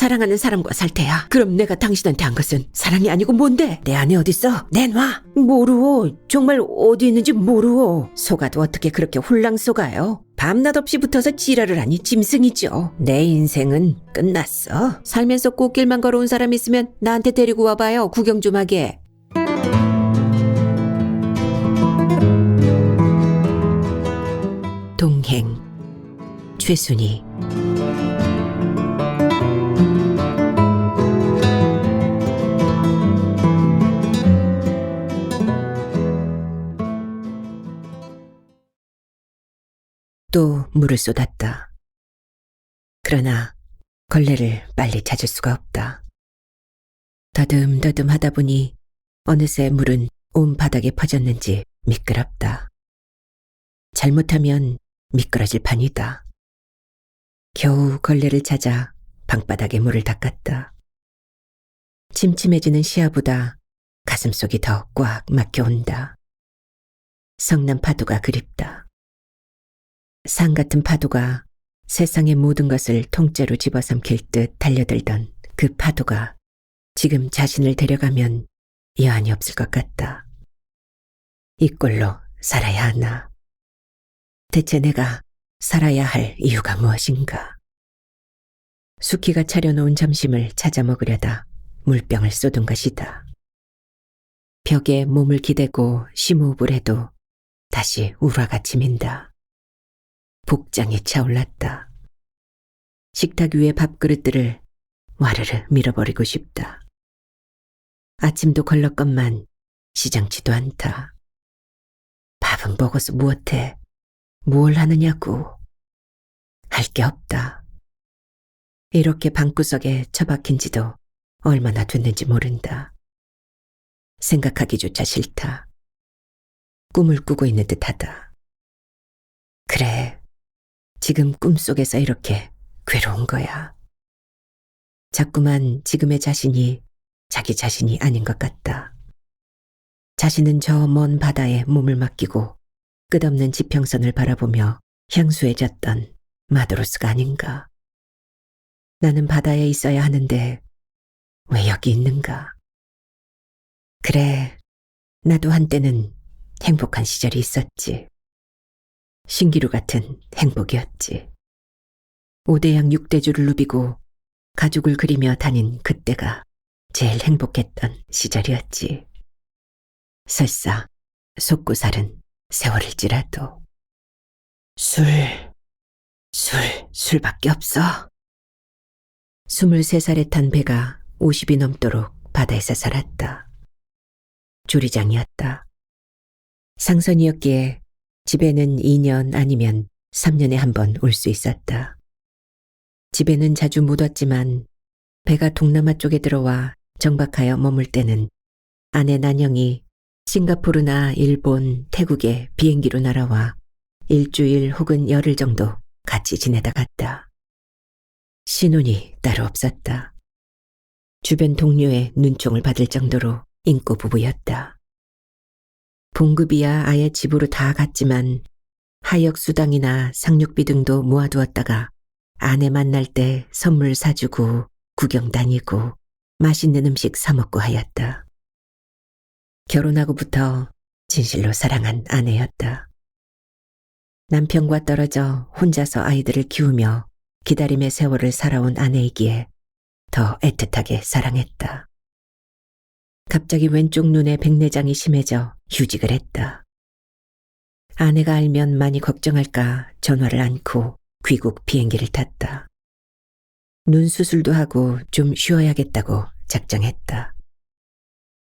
사랑하는 사람과 살 테야. 그럼 내가 당신한테 한 것은 사랑이 아니고 뭔데? 내 아내 어딨어? 내놔. 모르오. 정말 어디 있는지 모르오. 속아도 어떻게 그렇게 홀랑 속아요? 밤낮 없이 붙어서 지랄을 하니 짐승이죠. 내 인생은 끝났어. 살면서 꽃길만 걸어온 사람 있으면 나한테 데리고 와봐요. 구경 좀 하게. 동행 최순희. 또 물을 쏟았다. 그러나 걸레를 빨리 찾을 수가 없다. 더듬더듬 하다 보니 어느새 물은 온 바닥에 퍼졌는지 미끄럽다. 잘못하면 미끄러질 판이다. 겨우 걸레를 찾아 방바닥에 물을 닦았다. 침침해지는 시야보다 가슴속이 더 꽉 막혀온다. 성난 파도가 그립다. 상 같은 파도가 세상의 모든 것을 통째로 집어삼킬 듯 달려들던 그 파도가 지금 자신을 데려가면 여한이 없을 것 같다. 이 꼴로 살아야 하나? 대체 내가 살아야 할 이유가 무엇인가? 수키가 차려놓은 점심을 찾아 먹으려다 물병을 쏟은 것이다. 벽에 몸을 기대고 심호흡을 해도 다시 우라가 치민다. 복장이 차올랐다. 식탁 위의 밥그릇들을 와르르 밀어버리고 싶다. 아침도 걸렀건만 시장치도 않다. 밥은 먹어서 무엇해? 뭘 하느냐고. 할 게 없다. 이렇게 방구석에 처박힌 지도 얼마나 됐는지 모른다. 생각하기조차 싫다. 꿈을 꾸고 있는 듯하다. 그래, 지금 꿈속에서 이렇게 괴로운 거야. 자꾸만 지금의 자신이 자기 자신이 아닌 것 같다. 자신은 저 먼 바다에 몸을 맡기고 끝없는 지평선을 바라보며 향수해졌던 마도로스가 아닌가. 나는 바다에 있어야 하는데 왜 여기 있는가? 그래, 나도 한때는 행복한 시절이 있었지. 신기루 같은 행복이었지. 5대양 6대주를 누비고 가죽을 그리며 다닌 그때가 제일 행복했던 시절이었지. 설사 속고 살은 세월일지라도. 술밖에 없어. 23살에 탄 배가 50이 넘도록 바다에서 살았다. 조리장이었다. 상선이었기에 집에는 2년 아니면 3년에 한 번 올 수 있었다. 집에는 자주 못 왔지만 배가 동남아 쪽에 들어와 정박하여 머물 때는 아내 난영이 싱가포르나 일본, 태국에 비행기로 날아와 일주일 혹은 열흘 정도 같이 지내다 갔다. 신혼이 따로 없었다. 주변 동료의 눈총을 받을 정도로 인고 부부였다. 봉급이야 아예 집으로 다 갔지만 하역 수당이나 상륙비 등도 모아두었다가 아내 만날 때 선물 사주고 구경 다니고 맛있는 음식 사먹고 하였다. 결혼하고부터 진실로 사랑한 아내였다. 남편과 떨어져 혼자서 아이들을 키우며 기다림의 세월을 살아온 아내이기에 더 애틋하게 사랑했다. 갑자기 왼쪽 눈에 백내장이 심해져 휴직을 했다. 아내가 알면 많이 걱정할까 전화를 않고 귀국 비행기를 탔다. 눈 수술도 하고 좀 쉬어야겠다고 작정했다.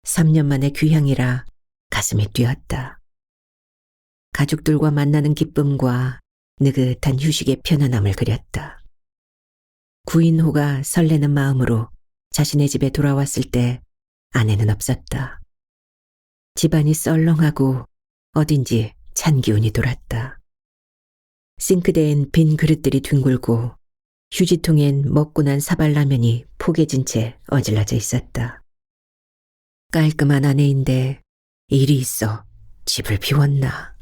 3년 만에 귀향이라 가슴이 뛰었다. 가족들과 만나는 기쁨과 느긋한 휴식의 편안함을 그렸다. 구인호가 설레는 마음으로 자신의 집에 돌아왔을 때 아내는 없었다. 집안이 썰렁하고 어딘지 찬 기운이 돌았다. 싱크대엔 빈 그릇들이 뒹굴고 휴지통엔 먹고 난 사발라면이 포개진 채 어질러져 있었다. 깔끔한 아내인데 일이 있어 집을 비웠나.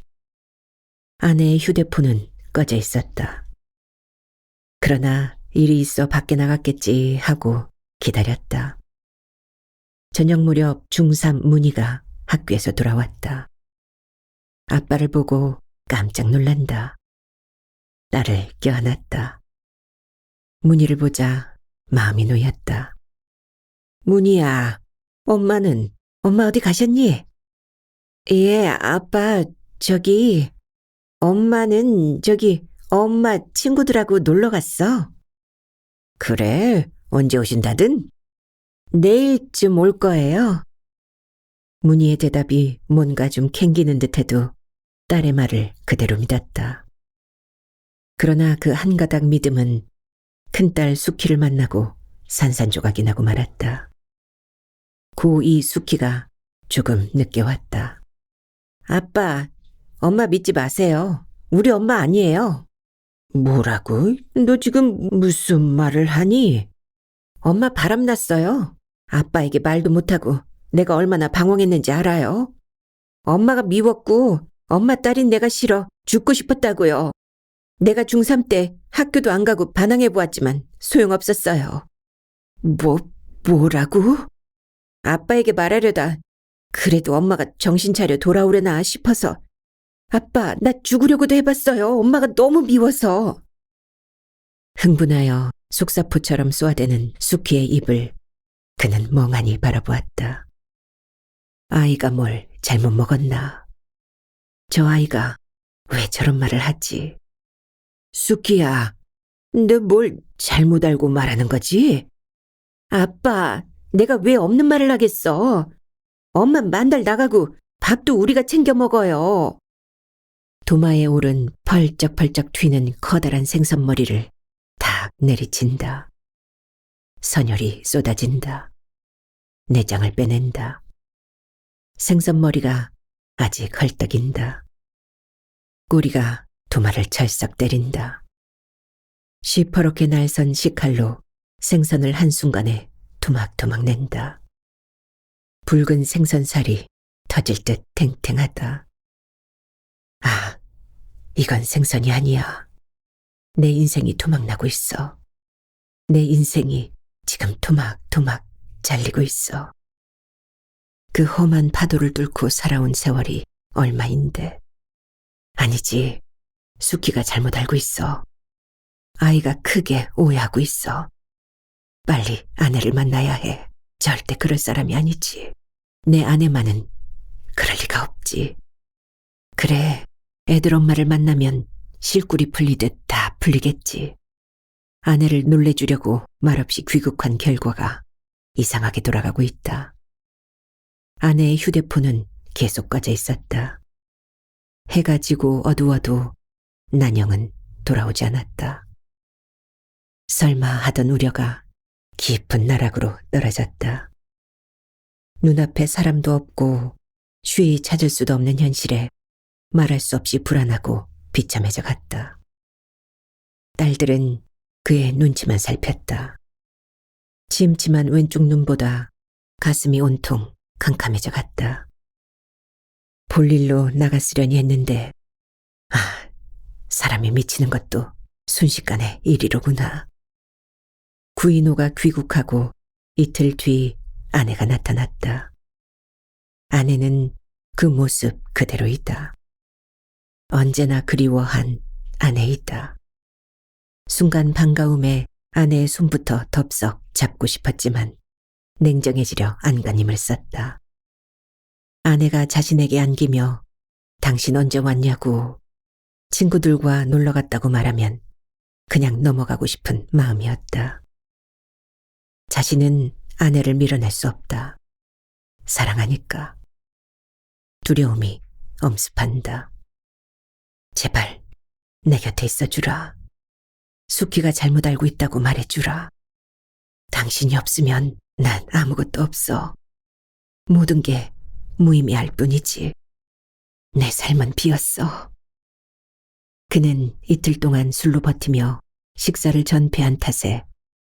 아내의 휴대폰은 꺼져 있었다. 그러나 일이 있어 밖에 나갔겠지 하고 기다렸다. 저녁 무렵 중3 문희가 학교에서 돌아왔다. 아빠를 보고 깜짝 놀란다. 딸을 껴안았다. 문희를 보자 마음이 놓였다. 문희야, 엄마 어디 가셨니? 예, 아빠, 엄마는 엄마 친구들하고 놀러 갔어. 그래, 언제 오신다든? 내일쯤 올 거예요. 문희의 대답이 뭔가 좀 캥기는 듯해도 딸의 말을 그대로 믿었다. 그러나 그 한 가닥 믿음은 큰딸 수키를 만나고 산산조각이 나고 말았다. 고2 수키가 조금 늦게 왔다. 아빠, 엄마 믿지 마세요. 우리 엄마 아니에요. 뭐라고? 너 지금 무슨 말을 하니? 엄마 바람났어요. 아빠에게 말도 못하고 내가 얼마나 방황했는지 알아요? 엄마가 미웠고 엄마 딸인 내가 싫어 죽고 싶었다고요. 내가 중3 때 학교도 안 가고 반항해보았지만 소용없었어요. 뭐라고? 아빠에게 말하려다 그래도 엄마가 정신 차려 돌아오려나 싶어서 아빠, 나 죽으려고도 해봤어요. 엄마가 너무 미워서. 흥분하여 속사포처럼 쏘아대는 수키의 입을 그는 멍하니 바라보았다. 아이가 뭘 잘못 먹었나? 저 아이가 왜 저런 말을 하지? 수키야, 너 뭘 잘못 알고 말하는 거지? 아빠, 내가 왜 없는 말을 하겠어? 엄마 만날 나가고 밥도 우리가 챙겨 먹어요. 도마에 오른 펄쩍펄쩍 튀는 커다란 생선머리를 탁 내리친다. 선혈이 쏟아진다. 내장을 빼낸다. 생선머리가 아직 헐떡인다. 꼬리가 도마를 철썩 때린다. 시퍼렇게 날선 식칼로 생선을 한순간에 토막토막 낸다. 붉은 생선살이 터질 듯 탱탱하다. 아, 이건 생선이 아니야. 내 인생이 토막나고 있어. 내 인생이 지금 토막토막 잘리고 있어. 그 험한 파도를 뚫고 살아온 세월이 얼마인데. 아니지, 수키가 잘못 알고 있어. 아이가 크게 오해하고 있어. 빨리 아내를 만나야 해. 절대 그럴 사람이 아니지. 내 아내만은 그럴 리가 없지. 그래, 애들 엄마를 만나면 실꿀이 풀리듯 다 풀리겠지. 아내를 놀래주려고 말없이 귀국한 결과가 이상하게 돌아가고 있다. 아내의 휴대폰은 계속 꺼져 있었다. 해가 지고 어두워도 난영은 돌아오지 않았다. 설마 하던 우려가 깊은 나락으로 떨어졌다. 눈앞에 사람도 없고 쉬이 찾을 수도 없는 현실에 말할 수 없이 불안하고 비참해져 갔다. 딸들은 그의 눈치만 살폈다. 침침한 왼쪽 눈보다 가슴이 온통 캄캄해져 갔다. 볼일로 나갔으려니 했는데 사람이 미치는 것도 순식간에 이리로구나. 구인호가 귀국하고 이틀 뒤 아내가 나타났다. 아내는 그 모습 그대로이다. 언제나 그리워한 아내이다. 순간 반가움에 아내의 손부터 덥석 잡고 싶었지만 냉정해지려 안간힘을 썼다. 아내가 자신에게 안기며 당신 언제 왔냐고 친구들과 놀러 갔다고 말하면 그냥 넘어가고 싶은 마음이었다. 자신은 아내를 밀어낼 수 없다. 사랑하니까. 두려움이 엄습한다. 제발 내 곁에 있어주라. 수키가 잘못 알고 있다고 말해주라. 당신이 없으면 난 아무것도 없어. 모든 게 무의미할 뿐이지. 내 삶은 비었어. 그는 이틀 동안 술로 버티며 식사를 전폐한 탓에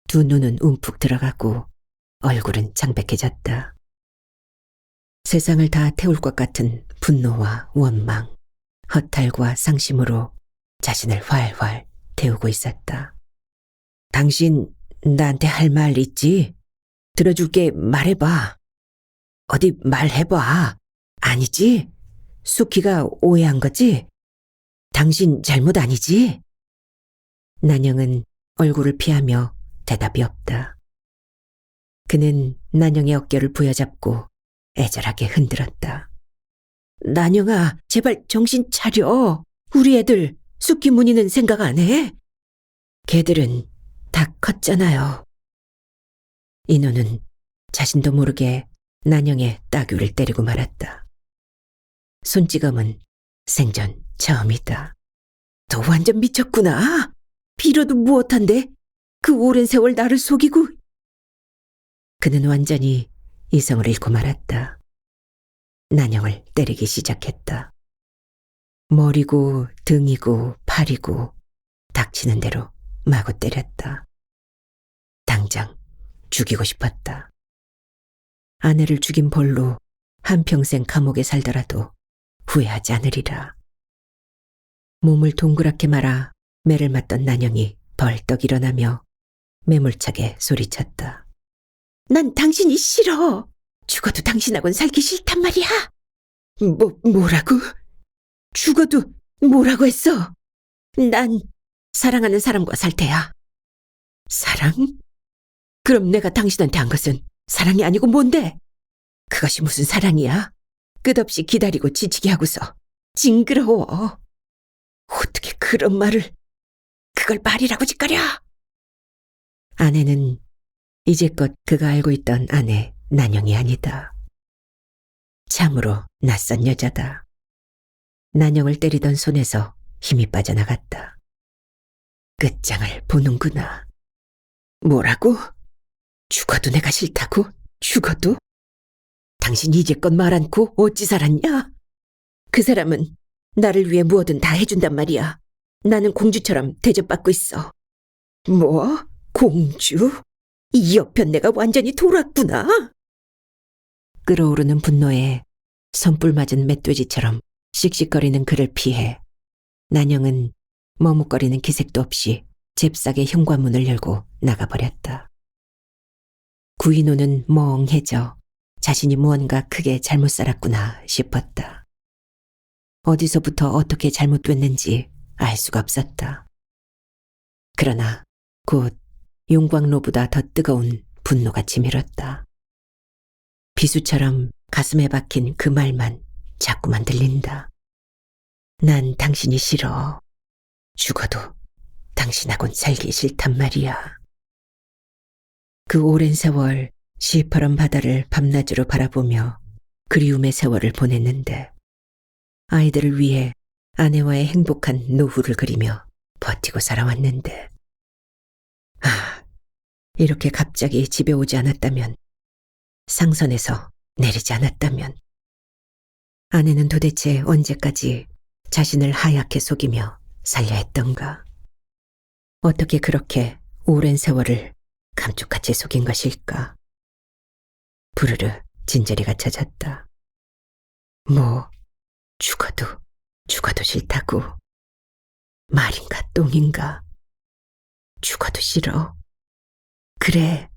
두 눈은 움푹 들어가고 얼굴은 창백해졌다. 세상을 다 태울 것 같은 분노와 원망, 허탈과 상심으로 자신을 활활 태우고 있었다. 당신 나한테 할 말 있지? 들어줄게. 말해봐. 어디 말해봐. 아니지? 수키가 오해한 거지? 당신 잘못 아니지? 난영은 얼굴을 피하며 대답이 없다. 그는 난영의 어깨를 부여잡고 애절하게 흔들었다. 난영아, 제발 정신 차려. 우리 애들 수키 문희는 생각 안 해? 걔들은 다 컸잖아요. 인호는 자신도 모르게 난영의 따귀를 때리고 말았다. 손찌검은 생전 처음이다. 너 완전 미쳤구나. 빌어도 무엇한데? 그 오랜 세월 나를 속이고. 그는 완전히 이성을 잃고 말았다. 난영을 때리기 시작했다. 머리고 등이고 팔이고 닥치는 대로 마구 때렸다. 당장 죽이고 싶었다. 아내를 죽인 벌로 한평생 감옥에 살더라도 후회하지 않으리라. 몸을 동그랗게 말아 매를 맞던 난영이 벌떡 일어나며 매몰차게 소리쳤다. 난 당신이 싫어. 죽어도 당신하고는 살기 싫단 말이야. 뭐라고? 죽어도 뭐라고 했어? 난 사랑하는 사람과 살 테야. 사랑? 그럼 내가 당신한테 한 것은 사랑이 아니고 뭔데? 그것이 무슨 사랑이야? 끝없이 기다리고 지치게 하고서 징그러워. 어떻게 그런 말을, 그걸 말이라고 짓거려? 아내는 이제껏 그가 알고 있던 아내 난영이 아니다. 참으로 낯선 여자다. 난영을 때리던 손에서 힘이 빠져나갔다. 끝장을 보는구나. 뭐라고? 죽어도 내가 싫다고? 죽어도? 당신 이제껏 말 않고 어찌 살았냐? 그 사람은 나를 위해 무엇든 다 해준단 말이야. 나는 공주처럼 대접받고 있어. 뭐? 공주? 이 옆편 내가 완전히 돌았구나. 끓어오르는 분노에 손불 맞은 멧돼지처럼 씩씩거리는 그를 피해 난영은 머뭇거리는 기색도 없이 잽싸게 현관문을 열고 나가버렸다. 구인호는 멍해져 자신이 무언가 크게 잘못 살았구나 싶었다. 어디서부터 어떻게 잘못됐는지 알 수가 없었다. 그러나 곧 용광로보다 더 뜨거운 분노가 치밀었다. 비수처럼 가슴에 박힌 그 말만 자꾸만 들린다. 난 당신이 싫어. 죽어도 당신하곤 살기 싫단 말이야. 그 오랜 세월 시퍼런 바다를 밤낮으로 바라보며 그리움의 세월을 보냈는데 아이들을 위해 아내와의 행복한 노후를 그리며 버티고 살아왔는데 이렇게 갑자기 집에 오지 않았다면, 상선에서 내리지 않았다면 아내는 도대체 언제까지 자신을 하얗게 속이며 살려 했던가? 어떻게 그렇게 오랜 세월을 감쪽같이 속인 것일까? 부르르 진저리가 찾았다. 뭐 죽어도 싫다고. 말인가 똥인가. 죽어도 싫어. 그래,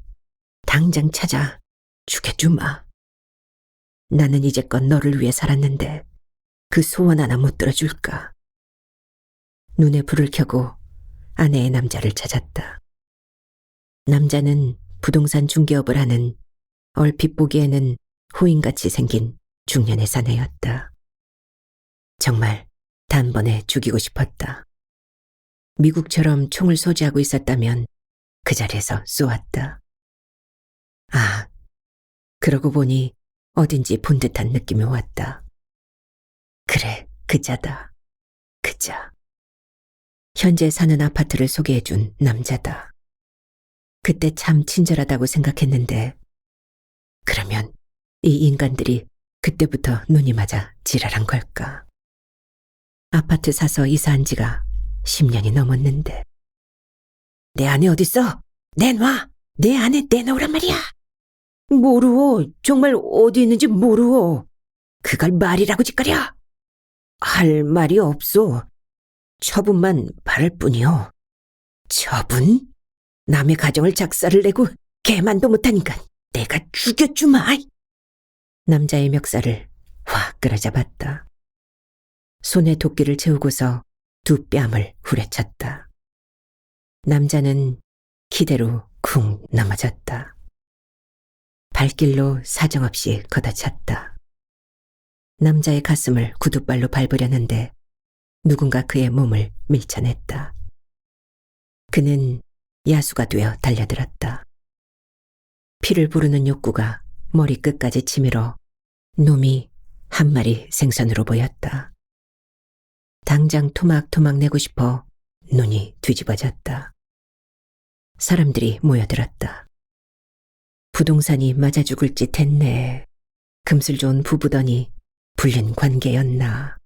당장 찾아 죽여주마. 나는 이제껏 너를 위해 살았는데 그 소원 하나 못 들어줄까? 눈에 불을 켜고 아내의 남자를 찾았다. 남자는 부동산 중개업을 하는 얼핏 보기에는 호인같이 생긴 중년의 사내였다. 정말 단번에 죽이고 싶었다. 미국처럼 총을 소지하고 있었다면 그 자리에서 쏘았다. 그러고 보니 어딘지 본 듯한 느낌이 왔다. 그래, 그자다. 그자. 현재 사는 아파트를 소개해준 남자다. 그때 참 친절하다고 생각했는데 그러면 이 인간들이 그때부터 눈이 맞아 지랄한 걸까? 아파트 사서 이사한 지가 10년이 넘었는데 내 아내 어딨어? 내놔! 내 아내 내놓으란 말이야! 모르오. 정말 어디 있는지 모르오. 그걸 말이라고 짓거려. 할 말이 없소. 처분만 바랄 뿐이오. 처분? 남의 가정을 작사를 내고 개만도 못하니까 내가 죽여주마. 남자의 멱살을 확 끌어잡았다. 손에 도끼를 채우고서 두 뺨을 후려쳤다. 남자는 기대로 쿵 넘어졌다. 발길로 사정없이 걷어찼다. 남자의 가슴을 구두발로 밟으려는데 누군가 그의 몸을 밀쳐냈다. 그는 야수가 되어 달려들었다. 피를 부르는 욕구가 머리끝까지 치밀어 놈이 한 마리 생선으로 보였다. 당장 토막토막 내고 싶어 눈이 뒤집어졌다. 사람들이 모여들었다. 부동산이 맞아 죽을 짓 했네. 금슬 좋은 부부더니 불륜 관계였나.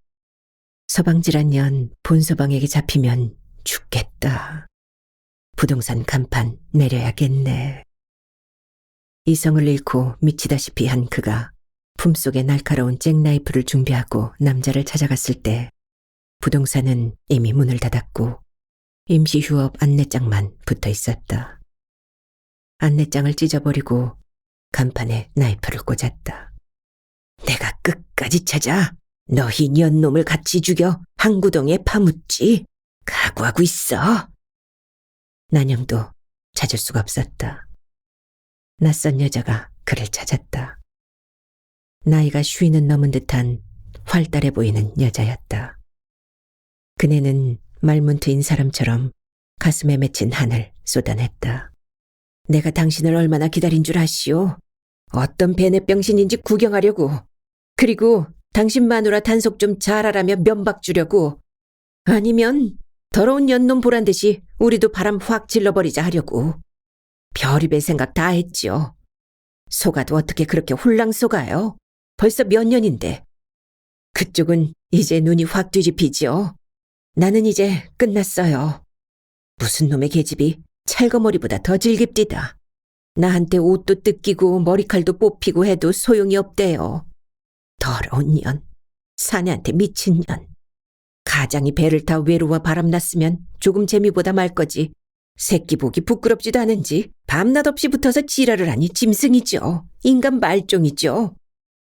서방질한 년 본서방에게 잡히면 죽겠다. 부동산 간판 내려야겠네. 이성을 잃고 미치다시피 한 그가 품속에 날카로운 잭나이프를 준비하고 남자를 찾아갔을 때 부동산은 이미 문을 닫았고 임시 휴업 안내장만 붙어 있었다. 안내장을 찢어버리고 간판에 나이프를 꽂았다. 내가 끝까지 찾아 너희 년놈을 같이 죽여 항구동에 파묻지. 각오하고 있어. 난영도 찾을 수가 없었다. 낯선 여자가 그를 찾았다. 나이가 50은 넘은 듯한 활달해 보이는 여자였다. 그네는 말문트인 사람처럼 가슴에 맺힌 한을 쏟아냈다. 내가 당신을 얼마나 기다린 줄 아시오? 어떤 베네병신인지 구경하려고. 그리고 당신 마누라 단속 좀 잘하라며 면박 주려고. 아니면 더러운 년놈 보란 듯이 우리도 바람 확 질러버리자 하려고. 별의별 생각 다 했지요. 속아도 어떻게 그렇게 홀랑 속아요? 벌써 몇 년인데. 그쪽은 이제 눈이 확 뒤집히지요. 나는 이제 끝났어요. 무슨 놈의 계집이 찰거머리보다 더 질깁디다. 나한테 옷도 뜯기고 머리칼도 뽑히고 해도 소용이 없대요. 더러운 년, 사내한테 미친 년. 가장이 배를 타 외로워 바람났으면 조금 재미보다 말 거지. 새끼 보기 부끄럽지도 않은지 밤낮 없이 붙어서 지랄을 하니 짐승이죠. 인간 말종이죠.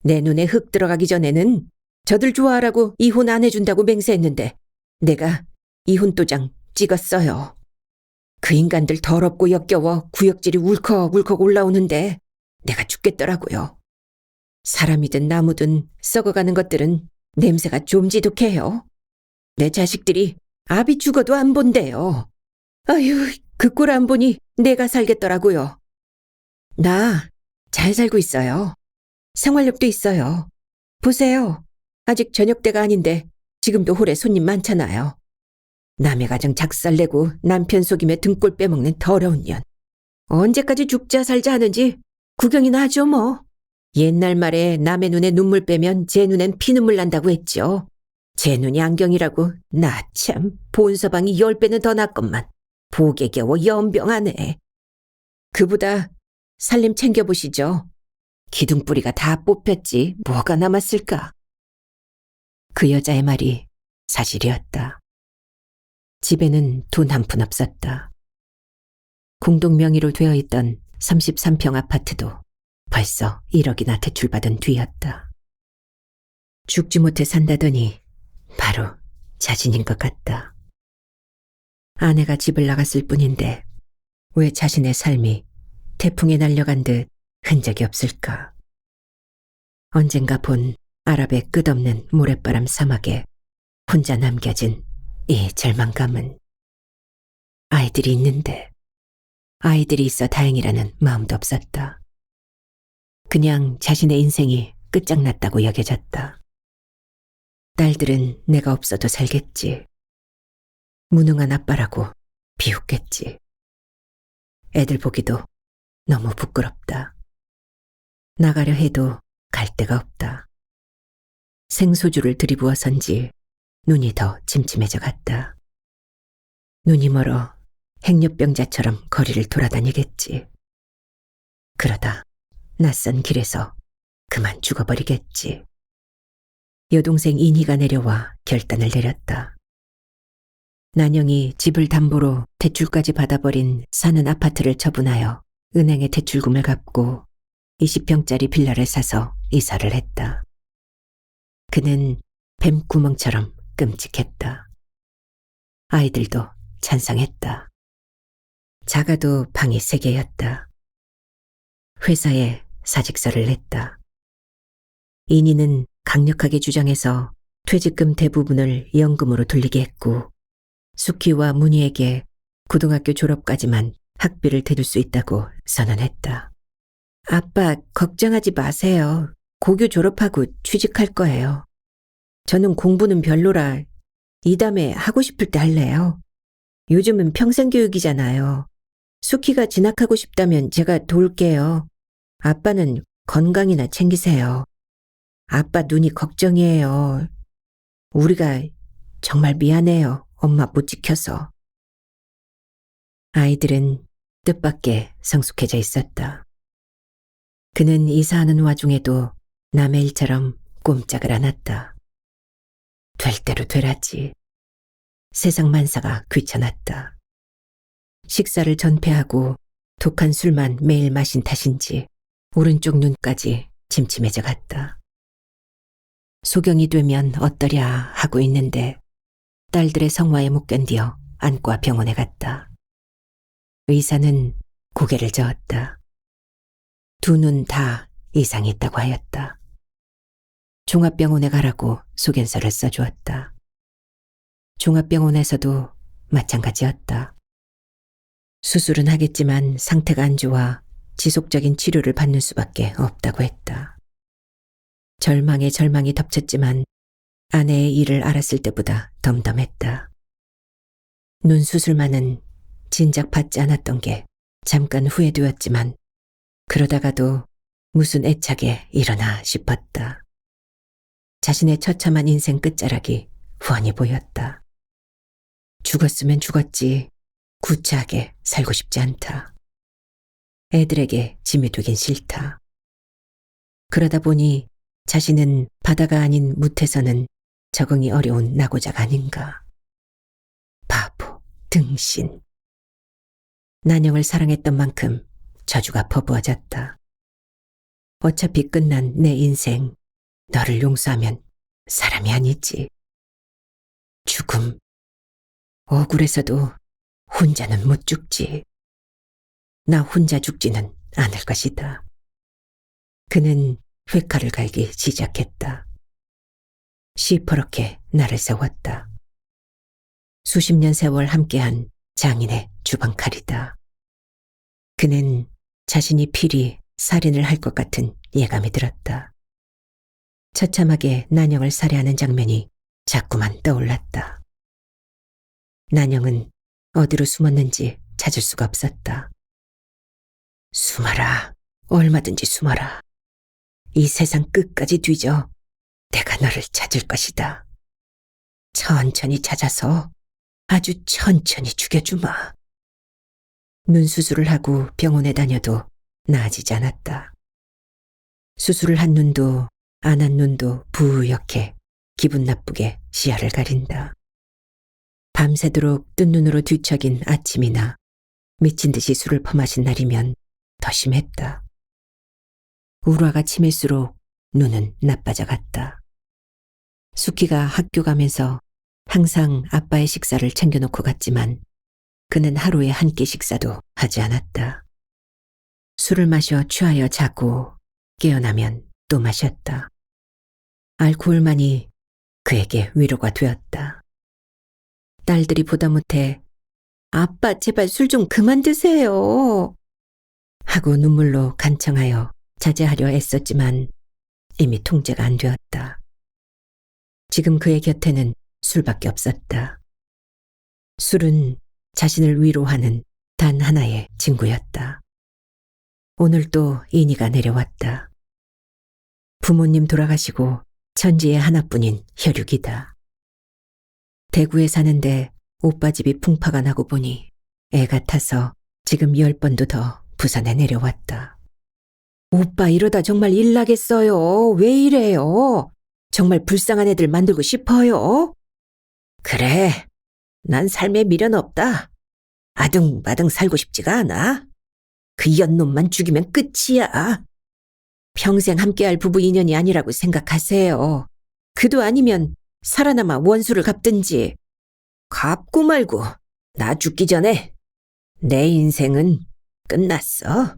내 눈에 흙 들어가기 전에는 저들 좋아하라고 이혼 안 해준다고 맹세했는데 내가 이혼 도장 찍었어요. 그 인간들 더럽고 역겨워 구역질이 울컥울컥 올라오는데 내가 죽겠더라고요. 사람이든 나무든 썩어가는 것들은 냄새가 좀 지독해요. 내 자식들이 아비 죽어도 안 본대요. 아휴, 그 꼴 안 보니 내가 살겠더라고요. 나 잘 살고 있어요. 생활력도 있어요. 보세요. 아직 저녁 때가 아닌데 지금도 홀에 손님 많잖아요. 남의 가정 작살내고 남편 속임에 등골 빼먹는 더러운 년. 언제까지 죽자 살자 하는지 구경이나 하죠 뭐. 옛날 말에 남의 눈에 눈물 빼면 제 눈엔 피눈물 난다고 했죠. 제 눈이 안경이라고 나 참 본서방이 10배는 더 낫건만. 복에 겨워 연병하네. 그보다 살림 챙겨보시죠. 기둥뿌리가 다 뽑혔지 뭐가 남았을까. 그 여자의 말이 사실이었다. 집에는 돈 한 푼 없었다. 공동 명의로 되어 있던 33평 아파트도 벌써 1억이나 대출받은 뒤였다. 죽지 못해 산다더니 바로 자신인 것 같다. 아내가 집을 나갔을 뿐인데 왜 자신의 삶이 태풍에 날려간 듯 흔적이 없을까? 언젠가 본 아랍의 끝없는 모래바람 사막에 혼자 남겨진 이 절망감은 아이들이 있는데 아이들이 있어 다행이라는 마음도 없었다. 그냥 자신의 인생이 끝장났다고 여겨졌다. 딸들은 내가 없어도 살겠지. 무능한 아빠라고 비웃겠지. 애들 보기도 너무 부끄럽다. 나가려 해도 갈 데가 없다. 생소주를 들이부어선지 눈이 더 침침해져 갔다. 눈이 멀어 행렬병자처럼 거리를 돌아다니겠지. 그러다 낯선 길에서 그만 죽어버리겠지. 여동생 인희가 내려와 결단을 내렸다. 난영이 집을 담보로 대출까지 받아버린 사는 아파트를 처분하여 은행에 대출금을 갚고 20평짜리 빌라를 사서 이사를 했다. 그는 뱀구멍처럼 끔찍했다. 아이들도 찬성했다. 작아도 방이 3개였다. 회사에 사직서를 냈다. 인희는 강력하게 주장해서 퇴직금 대부분을 연금으로 돌리게 했고 수키와 문희에게 고등학교 졸업까지만 학비를 대줄 수 있다고 선언했다. 아빠 걱정하지 마세요. 고교 졸업하고 취직할 거예요. 저는 공부는 별로라 이 다음에 하고 싶을 때 할래요. 요즘은 평생교육이잖아요. 수키가 진학하고 싶다면 제가 도울게요. 아빠는 건강이나 챙기세요. 아빠 눈이 걱정이에요. 우리가 정말 미안해요. 엄마 못 지켜서. 아이들은 뜻밖의 성숙해져 있었다. 그는 이사하는 와중에도 남의 일처럼 꼼짝을 않았다. 될 대로 되라지. 세상 만사가 귀찮았다. 식사를 전폐하고 독한 술만 매일 마신 탓인지 오른쪽 눈까지 침침해져 갔다. 소경이 되면 어떠랴 하고 있는데 딸들의 성화에 못 견디어 안과 병원에 갔다. 의사는 고개를 저었다. 2 눈 다 이상이 있다고 하였다. 종합병원에 가라고 소견서를 써주었다. 종합병원에서도 마찬가지였다. 수술은 하겠지만 상태가 안 좋아 지속적인 치료를 받는 수밖에 없다고 했다. 절망에 절망이 덮쳤지만 아내의 일을 알았을 때보다 덤덤했다. 눈 수술만은 진작 받지 않았던 게 잠깐 후회되었지만 그러다가도 무슨 애착에 일어나 싶었다. 자신의 처참한 인생 끝자락이 훤히 보였다. 죽었으면 죽었지 구차하게 살고 싶지 않다. 애들에게 짐이 되긴 싫다. 그러다 보니 자신은 바다가 아닌 무태서는 적응이 어려운 나고자가 아닌가. 바보, 등신. 난영을 사랑했던 만큼 저주가 퍼부어졌다. 어차피 끝난 내 인생, 너를 용서하면 사람이 아니지. 죽음. 억울해서도 혼자는 못 죽지. 나 혼자 죽지는 않을 것이다. 그는 회칼을 갈기 시작했다. 시퍼렇게 나를 세웠다. 수십 년 세월 함께한 장인의 주방칼이다. 그는 자신이 필히 살인을 할 것 같은 예감이 들었다. 처참하게 난영을 살해하는 장면이 자꾸만 떠올랐다. 난영은 어디로 숨었는지 찾을 수가 없었다. 숨어라, 얼마든지 숨어라. 이 세상 끝까지 뒤져 내가 너를 찾을 것이다. 천천히 찾아서 아주 천천히 죽여주마. 눈 수술을 하고 병원에 다녀도 나아지지 않았다. 수술을 한 눈도 안 한 눈도 부옇게 기분 나쁘게 시야를 가린다. 밤새도록 뜬 눈으로 뒤척인 아침이나 미친 듯이 술을 퍼마신 날이면 더 심했다. 울화가 침일수록 눈은 나빠져 갔다. 수키가 학교 가면서 항상 아빠의 식사를 챙겨놓고 갔지만 그는 하루에 한 끼 식사도 하지 않았다. 술을 마셔 취하여 자고 깨어나면 또 마셨다. 알코올만이 그에게 위로가 되었다. 딸들이 보다 못해 아빠 제발 술 좀 그만 드세요 하고 눈물로 간청하여 자제하려 애썼지만 이미 통제가 안 되었다. 지금 그의 곁에는 술밖에 없었다. 술은 자신을 위로하는 단 하나의 친구였다. 오늘 또 인희가 내려왔다. 부모님 돌아가시고 천지의 하나뿐인 혈육이다. 대구에 사는데 오빠 집이 풍파가 나고 보니 애 같아서 지금 10번도 더 부산에 내려왔다. 오빠 이러다 정말 일 나겠어요. 왜 이래요? 정말 불쌍한 애들 만들고 싶어요? 그래, 난 삶에 미련 없다. 아등바등 살고 싶지가 않아. 그 연놈만 죽이면 끝이야. 평생 함께할 부부 인연이 아니라고 생각하세요. 그도 아니면 살아남아 원수를 갚든지. 갚고 말고 나 죽기 전에 내 인생은 끝났어.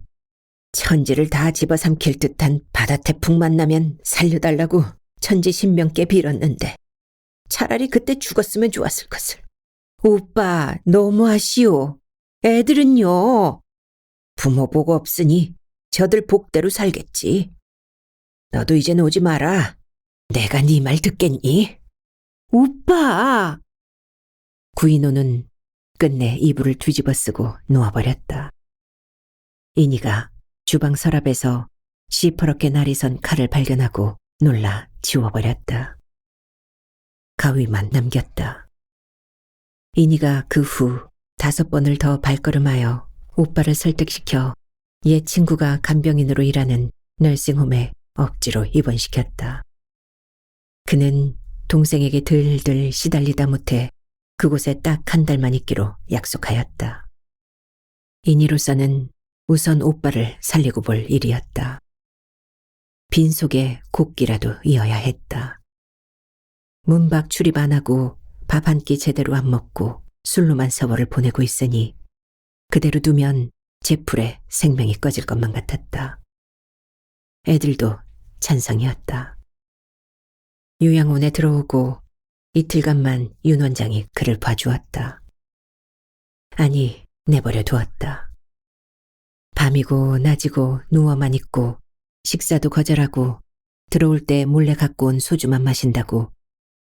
천지를 다 집어삼킬 듯한 바다 태풍 만나면 살려달라고 천지신명께 빌었는데 차라리 그때 죽었으면 좋았을 것을. 오빠 너무하시오. 애들은요. 부모 보고 없으니 저들 복대로 살겠지. 너도 이젠 오지 마라. 내가 네 말 듣겠니? 오빠! 구인호는 끝내 이불을 뒤집어 쓰고 누워버렸다. 이니가 주방 서랍에서 시퍼렇게 날이 선 칼을 발견하고 놀라 지워버렸다. 가위만 남겼다. 이니가 그 후 5번을 더 발걸음하여 오빠를 설득시켜 옛 친구가 간병인으로 일하는 널싱홈에 억지로 입원시켰다. 그는 동생에게 들들 시달리다 못해 그곳에 딱 1달만 있기로 약속하였다. 이니로서는 우선 오빠를 살리고 볼 일이었다. 빈속에 곡기라도 이어야 했다. 문밖 출입 안 하고 밥 한 끼 제대로 안 먹고 술로만 세월을 보내고 있으니 그대로 두면 제풀에 생명이 꺼질 것만 같았다. 애들도 찬성이었다. 요양원에 들어오고 이틀간만 윤 원장이 그를 봐주었다. 아니, 내버려 두었다. 밤이고 낮이고 누워만 있고 식사도 거절하고 들어올 때 몰래 갖고 온 소주만 마신다고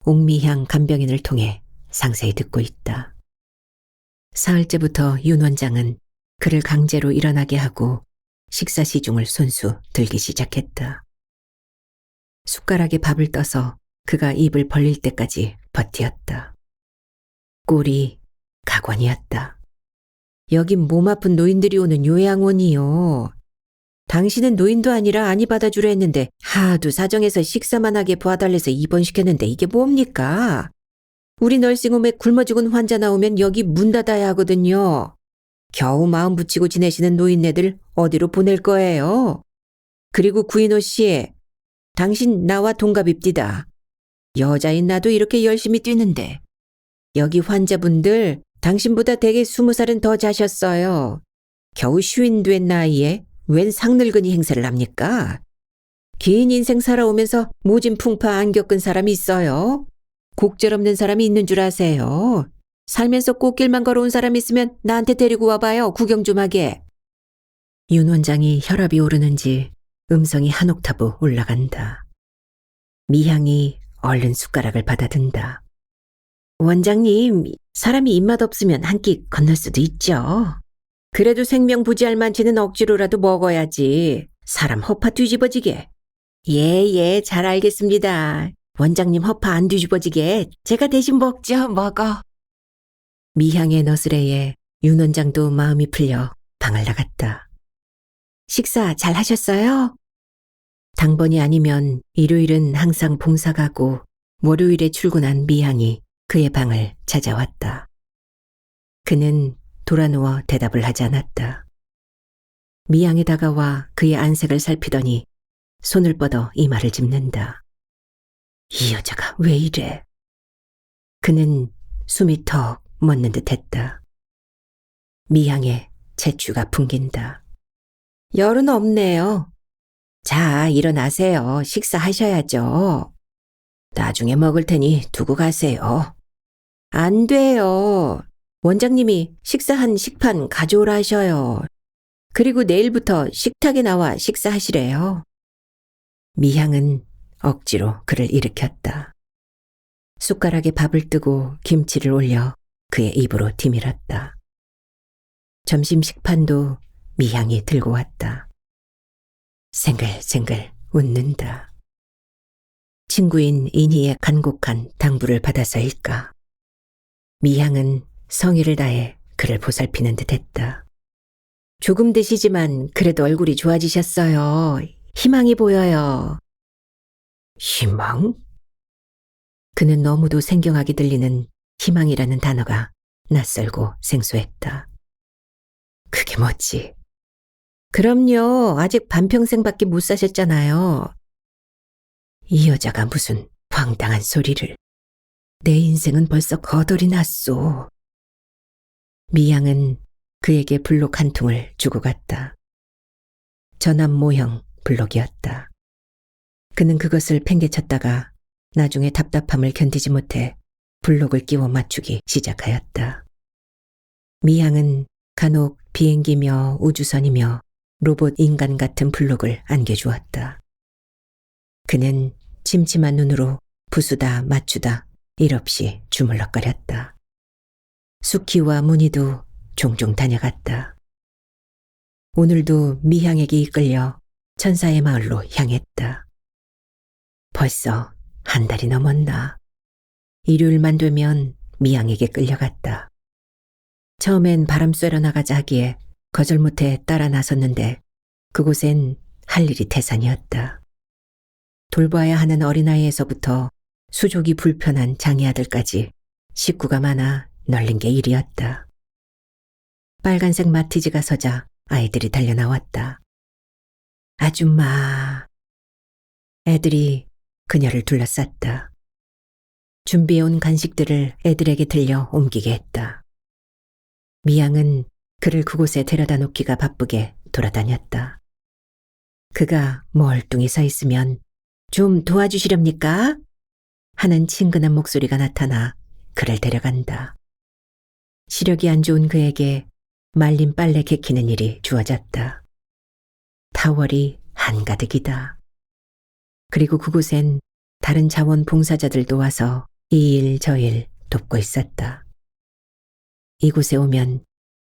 옥미향 간병인을 통해 상세히 듣고 있다. 사흘째부터 윤 원장은 그를 강제로 일어나게 하고 식사 시중을 손수 들기 시작했다. 숟가락에 밥을 떠서 그가 입을 벌릴 때까지 버티었다. 꼴이 가관이었다. 여긴 몸 아픈 노인들이 오는 요양원이요. 당신은 노인도 아니라 안이 받아주려 했는데 하도 사정해서 식사만 하게 봐달래서 입원시켰는데 이게 뭡니까? 우리 널싱홈에 굶어 죽은 환자 나오면 여기 문 닫아야 하거든요. 겨우 마음 붙이고 지내시는 노인네들 어디로 보낼 거예요? 그리고 구인호 씨, 당신 나와 동갑입디다. 여자인 나도 이렇게 열심히 뛰는데 여기 환자분들 당신보다 대개 20살은 더 자셨어요. 겨우 쉰 된 나이에 웬 상늙은이 행세를 합니까? 긴 인생 살아오면서 모진 풍파 안 겪은 사람이 있어요? 곡절 없는 사람이 있는 줄 아세요? 살면서 꽃길만 걸어온 사람 있으면 나한테 데리고 와봐요. 구경 좀 하게. 윤 원장이 혈압이 오르는지 음성이 한 옥타브 올라간다. 미향이 얼른 숟가락을 받아든다. 원장님, 사람이 입맛 없으면 한 끼 건널 수도 있죠. 그래도 생명 부지할 만치는 억지로라도 먹어야지. 사람 허파 뒤집어지게. 예, 잘 알겠습니다. 원장님 허파 안 뒤집어지게 제가 대신 먹죠, 먹어. 미향의 너스레에 윤 원장도 마음이 풀려 방을 나갔다. 식사 잘 하셨어요? 당번이 아니면 일요일은 항상 봉사 가고 월요일에 출근한 미향이 그의 방을 찾아왔다. 그는 돌아누워 대답을 하지 않았다. 미향이 다가와 그의 안색을 살피더니 손을 뻗어 이마를 짚는다. 이 여자가 왜 이래? 그는 숨이 턱 멎는 듯했다. 미향의 채추가 풍긴다. 열은 없네요. 자, 일어나세요. 식사하셔야죠. 나중에 먹을 테니 두고 가세요. 안 돼요. 원장님이 식사한 식판 가져오라 하셔요. 그리고 내일부터 식탁에 나와 식사하시래요. 미향은 억지로 그를 일으켰다. 숟가락에 밥을 뜨고 김치를 올려 그의 입으로 디밀었다. 점심 식판도 미향이 들고 왔다. 생글생글 웃는다. 친구인 인희의 간곡한 당부를 받아서일까. 미향은 성의를 다해 그를 보살피는 듯했다. 조금 드시지만 그래도 얼굴이 좋아지셨어요. 희망이 보여요. 희망? 그는 너무도 생경하게 들리는 희망이라는 단어가 낯설고 생소했다. 그게 뭐지? 그럼요. 아직 반평생밖에 못 사셨잖아요. 이 여자가 무슨 황당한 소리를. 내 인생은 벌써 거덜이 났소. 미양은 그에게 블록 한 통을 주고 갔다. 전함 모형 블록이었다. 그는 그것을 팽개쳤다가 나중에 답답함을 견디지 못해 블록을 끼워 맞추기 시작하였다. 미양은 간혹 비행기며 우주선이며 로봇 인간 같은 블록을 안겨주었다. 그는 침침한 눈으로 부수다 맞추다 일 없이 주물럭거렸다. 수키와 무늬도 종종 다녀갔다. 오늘도 미향에게 이끌려 천사의 마을로 향했다. 벌써 한 달이 넘었나. 일요일만 되면 미향에게 끌려갔다. 처음엔 바람 쐬러 나가자 하기에 거절 못해 따라 나섰는데 그곳엔 할 일이 태산이었다. 돌봐야 하는 어린아이에서부터 수족이 불편한 장애아들까지 식구가 많아 널린 게 일이었다. 빨간색 마티즈가 서자 아이들이 달려나왔다. 아줌마. 애들이 그녀를 둘러쌌다. 준비해온 간식들을 애들에게 들려 옮기게 했다. 미양은 그를 그곳에 데려다 놓기가 바쁘게 돌아다녔다. 그가 멀뚱히 서 있으면 좀 도와주시렵니까? 하는 친근한 목소리가 나타나 그를 데려간다. 시력이 안 좋은 그에게 말린 빨래 개키는 일이 주어졌다. 타월이 한가득이다. 그리고 그곳엔 다른 자원봉사자들도 와서 이 일 저 일 돕고 있었다. 이곳에 오면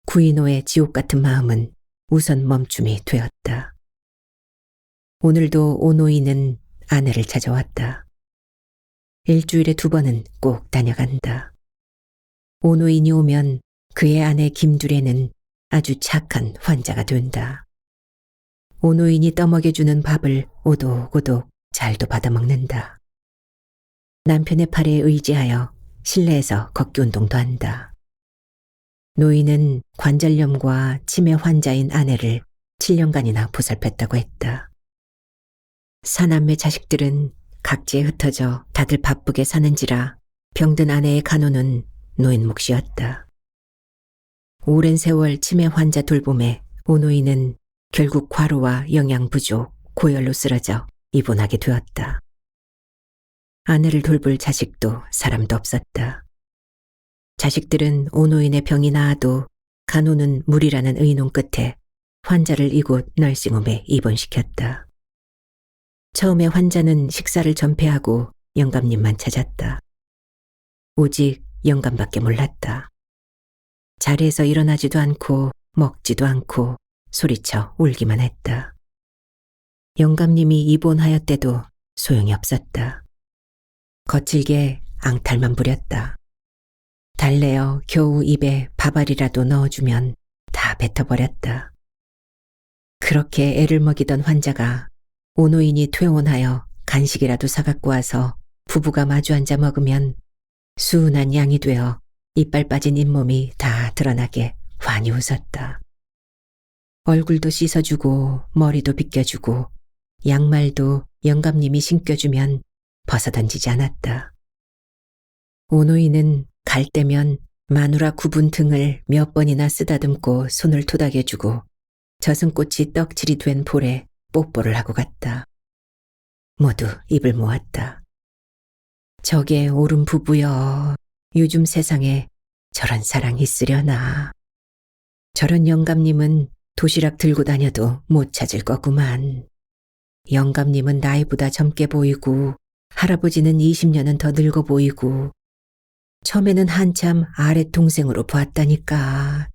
구인호의 지옥 같은 마음은 우선 멈춤이 되었다. 오늘도 오노이는 아내를 찾아왔다. 일주일에 2번은 꼭 다녀간다. 오노인이 오면 그의 아내 김두래는 아주 착한 환자가 된다. 오노인이 떠먹여주는 밥을 오독오독 잘도 받아먹는다. 남편의 팔에 의지하여 실내에서 걷기 운동도 한다. 노인은 관절염과 치매 환자인 아내를 7년간이나 보살폈다고 했다. 사남매 자식들은 각지에 흩어져 다들 바쁘게 사는지라 병든 아내의 간호는 노인 몫이었다. 오랜 세월 치매 환자 돌봄에 오노이는 결국 과로와 영양 부족, 고열로 쓰러져 입원하게 되었다. 아내를 돌볼 자식도 사람도 없었다. 자식들은 오노인의 병이 나아도 간호는 무리라는 의논 끝에 환자를 이곳 널싱홈에 입원시켰다. 처음에 환자는 식사를 전폐하고 영감님만 찾았다. 오직 영감밖에 몰랐다. 자리에서 일어나지도 않고 먹지도 않고 소리쳐 울기만 했다. 영감님이 입원하였대도 소용이 없었다. 거칠게 앙탈만 부렸다. 달래어 겨우 입에 밥알이라도 넣어주면 다 뱉어버렸다. 그렇게 애를 먹이던 환자가 오노인이 퇴원하여 간식이라도 사갖고 와서 부부가 마주 앉아 먹으면 수은한 양이 되어 이빨 빠진 잇몸이 다 드러나게 환히 웃었다. 얼굴도 씻어주고 머리도 빗겨주고 양말도 영감님이 신겨주면 벗어던지지 않았다. 오노이는 갈 때면 마누라 굽은 등을 몇 번이나 쓰다듬고 손을 토닥여주고 저승꽃이 떡칠이 된 볼에 뽀뽀를 하고 갔다. 모두 입을 모았다. 저게 옳은 부부여. 요즘 세상에 저런 사랑이 있으려나. 저런 영감님은 도시락 들고 다녀도 못 찾을 거구만. 영감님은 나이보다 젊게 보이고 할아버지는 20년은 더 늙어 보이고 처음에는 한참 아랫 동생으로 보았다니까.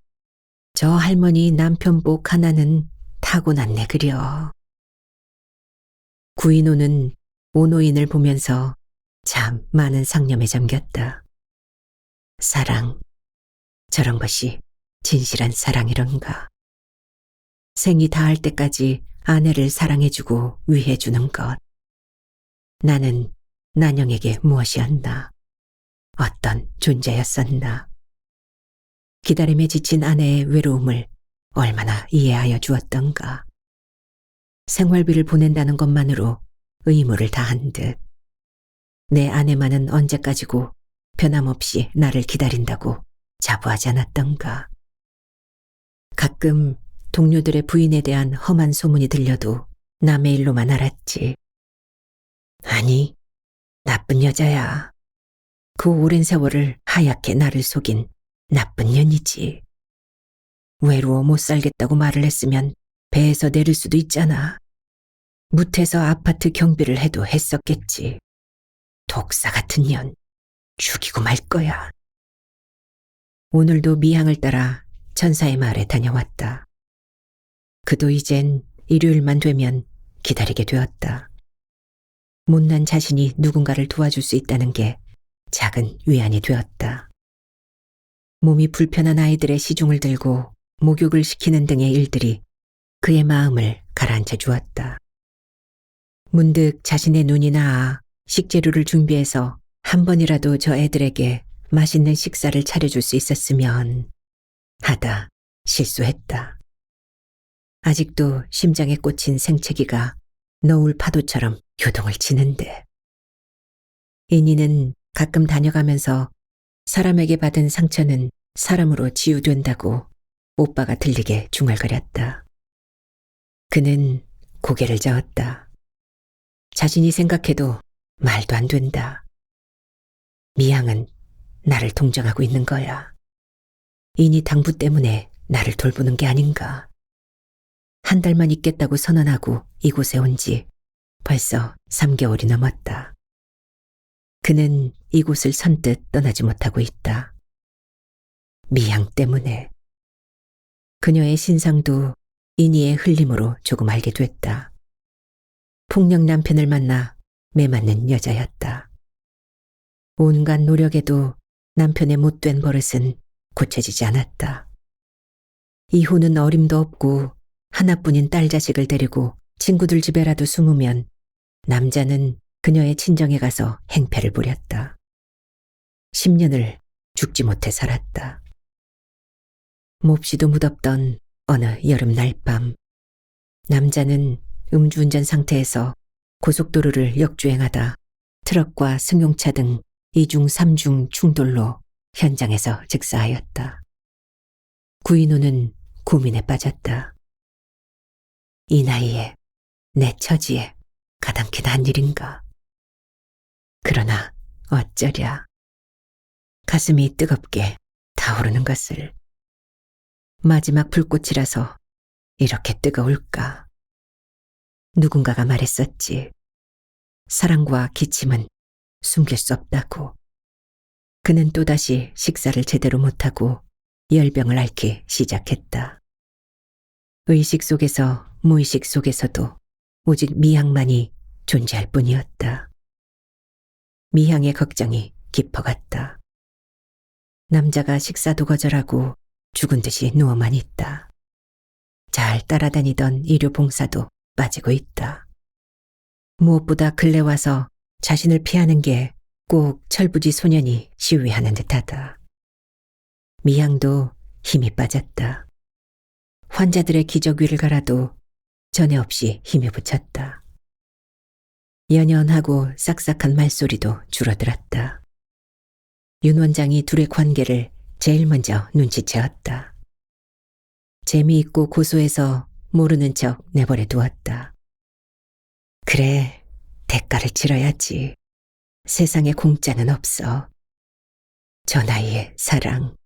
저 할머니 남편복 하나는 타고났네 그려. 구인호는 오노인을 보면서 참 많은 상념에 잠겼다. 사랑, 저런 것이 진실한 사랑이런가. 생이 다할 때까지 아내를 사랑해주고 위해주는 것. 나는 난영에게 무엇이었나. 어떤 존재였었나. 기다림에 지친 아내의 외로움을 얼마나 이해하여 주었던가. 생활비를 보낸다는 것만으로 의무를 다한 듯. 내 아내만은 언제까지고 변함없이 나를 기다린다고 자부하지 않았던가. 가끔 동료들의 부인에 대한 험한 소문이 들려도 남의 일로만 알았지. 아니, 나쁜 여자야. 그 오랜 세월을 하얗게 나를 속인 나쁜 년이지. 외로워 못 살겠다고 말을 했으면 배에서 내릴 수도 있잖아. 무태서 아파트 경비를 해도 했었겠지. 독사 같은 년, 죽이고 말 거야. 오늘도 미향을 따라 천사의 마을에 다녀왔다. 그도 이젠 일요일만 되면 기다리게 되었다. 못난 자신이 누군가를 도와줄 수 있다는 게 작은 위안이 되었다. 몸이 불편한 아이들의 시중을 들고 목욕을 시키는 등의 일들이 그의 마음을 가라앉혀 주었다. 문득 자신의 눈이 나아 식재료를 준비해서 한 번이라도 저 애들에게 맛있는 식사를 차려줄 수 있었으면 하다 실수했다. 아직도 심장에 꽂힌 생채기가 너울 파도처럼 요동을 치는데. 인이는 가끔 다녀가면서 사람에게 받은 상처는 사람으로 치유된다고 오빠가 들리게 중얼거렸다. 그는 고개를 저었다. 자신이 생각해도 말도 안 된다. 미향은 나를 동정하고 있는 거야. 인이 당부 때문에 나를 돌보는 게 아닌가. 한 달만 있겠다고 선언하고 이곳에 온 지 벌써 3개월이 넘었다. 그는 이곳을 선뜻 떠나지 못하고 있다. 미향 때문에. 그녀의 신상도 인이의 흘림으로 조금 알게 됐다. 폭력 남편을 만나 매맞는 여자였다. 온갖 노력에도 남편의 못된 버릇은 고쳐지지 않았다. 이후는 어림도 없고 하나뿐인 딸 자식을 데리고 친구들 집에라도 숨으면 남자는 그녀의 친정에 가서 행패를 부렸다. 10년을 죽지 못해 살았다. 몹시도 무덥던 어느 여름 날밤, 남자는 음주운전 상태에서 고속도로를 역주행하다 트럭과 승용차 등 2중 3중 충돌로 현장에서 즉사하였다. 구인호는 고민에 빠졌다. 이 나이에 내 처지에 가당키 난 일인가. 그러나 어쩌랴. 가슴이 뜨겁게 타오르는 것을. 마지막 불꽃이라서 이렇게 뜨거울까. 누군가가 말했었지. 사랑과 기침은 숨길 수 없다고. 그는 또다시 식사를 제대로 못하고 열병을 앓기 시작했다. 의식 속에서 무의식 속에서도 오직 미향만이 존재할 뿐이었다. 미향의 걱정이 깊어갔다. 남자가 식사도 거절하고 죽은 듯이 누워만 있다. 잘 따라다니던 의료 봉사도 빠지고 있다. 무엇보다 근래 와서 자신을 피하는 게 꼭 철부지 소년이 시위하는 듯하다. 미향도 힘이 빠졌다. 환자들의 기저귀를 갈아도 전에 없이 힘이 붙였다. 연연하고 싹싹한 말소리도 줄어들었다. 윤 원장이 둘의 관계를 제일 먼저 눈치채었다. 재미있고 고소해서 모르는 척 내버려 두었다. 그래, 대가를 치러야지. 세상에 공짜는 없어. 저 나이에 사랑.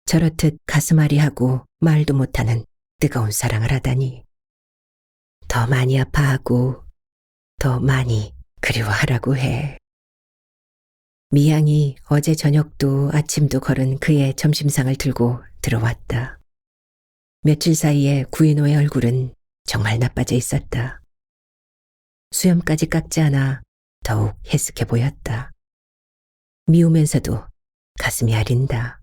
저렇듯 가슴앓이하고 말도 못하는 뜨거운 사랑을 하다니. 더 많이 아파하고 더 많이 그리워하라고 해. 미향이 어제 저녁도 아침도 걸은 그의 점심상을 들고 들어왔다. 며칠 사이에 구인호의 얼굴은 정말 나빠져 있었다. 수염까지 깎지 않아 더욱 해쓱해 보였다. 미우면서도 가슴이 아린다.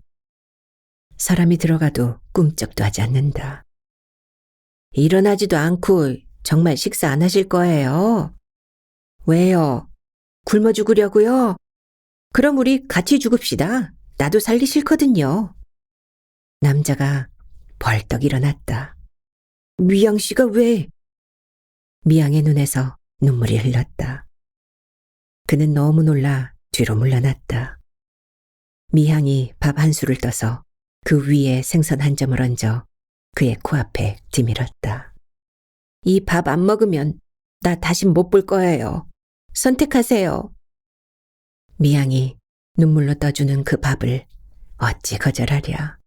사람이 들어가도 꿈쩍도 하지 않는다. 일어나지도 않고 정말 식사 안 하실 거예요? 왜요? 굶어 죽으려고요? 그럼 우리 같이 죽읍시다. 나도 살기 싫거든요. 남자가 벌떡 일어났다. 미양 씨가 왜? 미양의 눈에서 눈물이 흘렀다. 그는 너무 놀라 뒤로 물러났다. 미양이 밥 한 술을 떠서 그 위에 생선 한 점을 얹어 그의 코앞에 디밀었다. 이 밥 안 먹으면 나 다시 못 볼 거예요. 선택하세요. 미양이 눈물로 떠주는 그 밥을 어찌 거절하랴.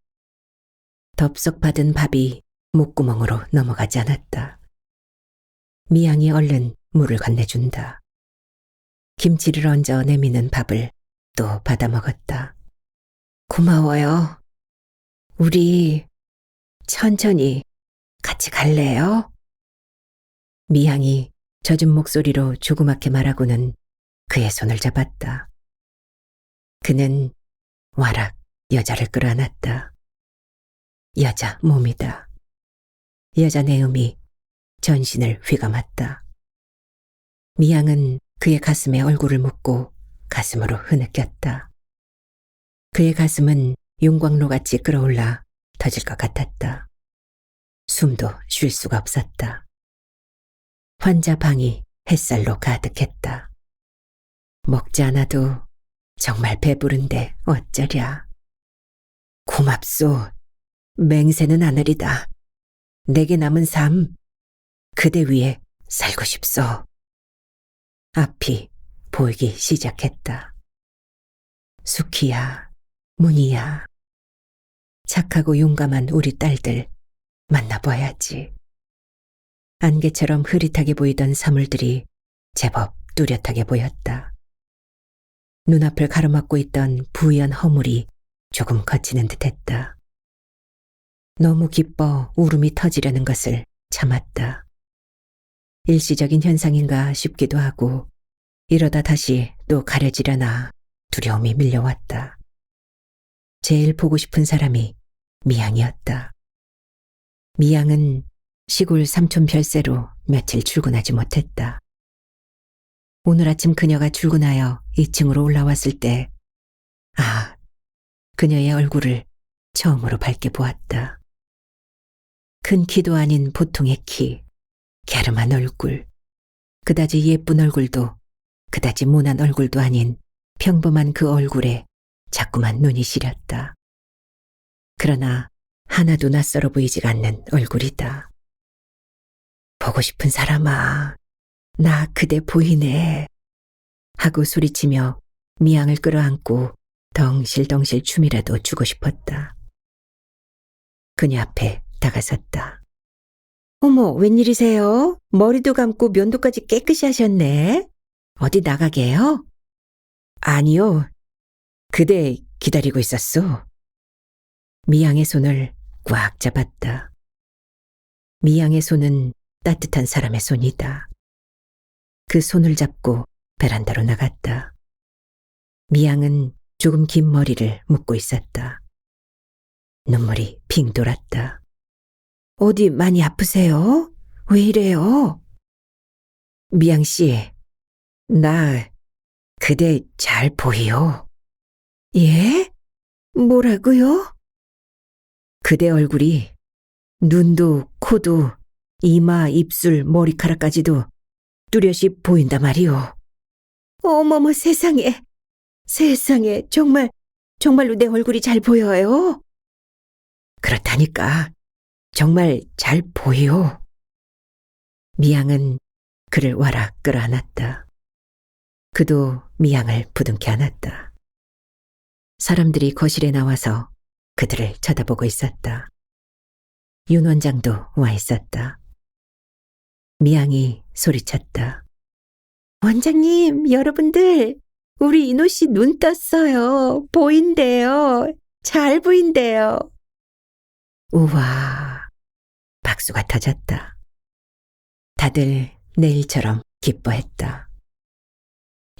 덥석 받은 밥이 목구멍으로 넘어가지 않았다. 미양이 얼른 물을 건네준다. 김치를 얹어 내미는 밥을 또 받아 먹었다. 고마워요. 우리 천천히 같이 갈래요? 미양이 젖은 목소리로 조그맣게 말하고는 그의 손을 잡았다. 그는 와락 여자를 끌어안았다. 여자 몸이다. 여자 내음이 전신을 휘감았다. 미양은 그의 가슴에 얼굴을 묻고 가슴으로 흐느꼈다. 그의 가슴은 용광로같이 끓어올라 터질 것 같았다. 숨도 쉴 수가 없었다. 환자 방이 햇살로 가득했다. 먹지 않아도 정말 배부른데 어쩌랴. 고맙소. 맹세는 않으리다. 내게 남은 삶, 그대 위에 살고 싶소. 앞이 보이기 시작했다. 수키야, 문이야. 착하고 용감한 우리 딸들 만나봐야지. 안개처럼 흐릿하게 보이던 사물들이 제법 뚜렷하게 보였다. 눈앞을 가로막고 있던 부연 허물이 조금 걷히는 듯했다. 너무 기뻐 울음이 터지려는 것을 참았다. 일시적인 현상인가 싶기도 하고 이러다 다시 또 가려지려나 두려움이 밀려왔다. 제일 보고 싶은 사람이 미양이었다. 미양은 시골 삼촌 별세로 며칠 출근하지 못했다. 오늘 아침 그녀가 출근하여 2층으로 올라왔을 때, 그녀의 얼굴을 처음으로 밝게 보았다. 큰 키도 아닌 보통의 키, 갸름한 얼굴, 그다지 예쁜 얼굴도 그다지 모난 얼굴도 아닌 평범한 그 얼굴에 자꾸만 눈이 시렸다. 그러나 하나도 낯설어 보이지 않는 얼굴이다. 보고 싶은 사람아, 나 그대 보이네. 하고 소리치며 미양을 끌어안고 덩실덩실 춤이라도 추고 싶었다. 그녀 앞에 다가섰다. 어머, 웬일이세요? 머리도 감고 면도까지 깨끗이 하셨네. 어디 나가게요? 아니요. 그대 기다리고 있었소. 미양의 손을 꽉 잡았다. 미양의 손은 따뜻한 사람의 손이다. 그 손을 잡고 베란다로 나갔다. 미양은 조금 긴 머리를 묶고 있었다. 눈물이 핑 돌았다. 어디 많이 아프세요? 왜 이래요? 미양 씨, 나 그대 잘 보이요. 예? 뭐라고요? 그대 얼굴이 눈도 코도 이마, 입술, 머리카락까지도 뚜렷이 보인다 말이오. 어머머 세상에. 세상에 정말로 내 얼굴이 잘 보여요? 그렇다니까. 정말 잘 보이오. 미양은 그를 와락 끌어안았다. 그도 미양을 부둥켜 안았다. 사람들이 거실에 나와서 그들을 쳐다보고 있었다. 윤 원장도 와 있었다. 미양이 소리쳤다. 원장님, 여러분들, 우리 인호 씨 눈 떴어요. 보인대요. 잘 보인대요. 우와, 박수가 터졌다. 다들 내일처럼 기뻐했다.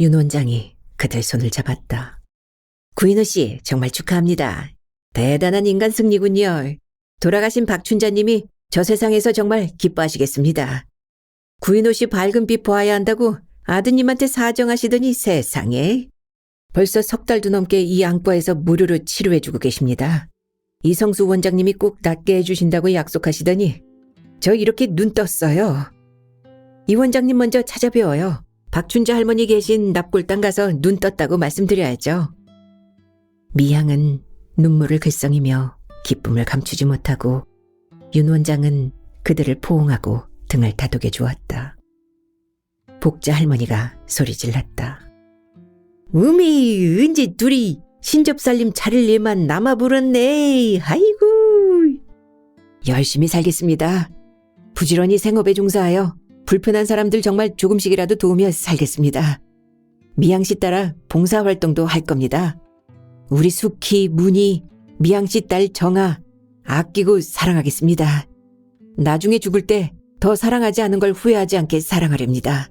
윤 원장이 그들 손을 잡았다. 구인호 씨, 정말 축하합니다. 대단한 인간 승리군요. 돌아가신 박춘자님이 저 세상에서 정말 기뻐하시겠습니다. 구인호 씨 밝은 빛 보아야 한다고 아드님한테 사정하시더니 세상에. 벌써 석 달도 넘게 이 안과에서 무료로 치료해주고 계십니다. 이성수 원장님이 꼭 낫게 해주신다고 약속하시더니 저 이렇게 눈 떴어요. 이 원장님 먼저 찾아뵈어요. 박춘자 할머니 계신 납골당 가서 눈 떴다고 말씀드려야죠. 미향은 눈물을 글썽이며 기쁨을 감추지 못하고 윤 원장은 그들을 포옹하고 등을 다독여 주었다. 복자 할머니가 소리질렀다. 은지 둘이 신접살림 차릴 일만 남아불었네. 아이고. 열심히 살겠습니다. 부지런히 생업에 종사하여 불편한 사람들 정말 조금씩이라도 도우며 살겠습니다. 미양씨 따라 봉사활동도 할 겁니다. 우리 숙희, 문희, 미양씨 딸 정아 아끼고 사랑하겠습니다. 나중에 죽을 때 더 사랑하지 않은 걸 후회하지 않게 사랑하렵니다.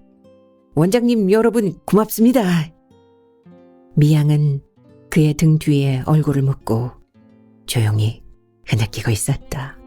원장님 여러분 고맙습니다. 미양은 그의 등 뒤에 얼굴을 묻고 조용히 흐느끼고 있었다.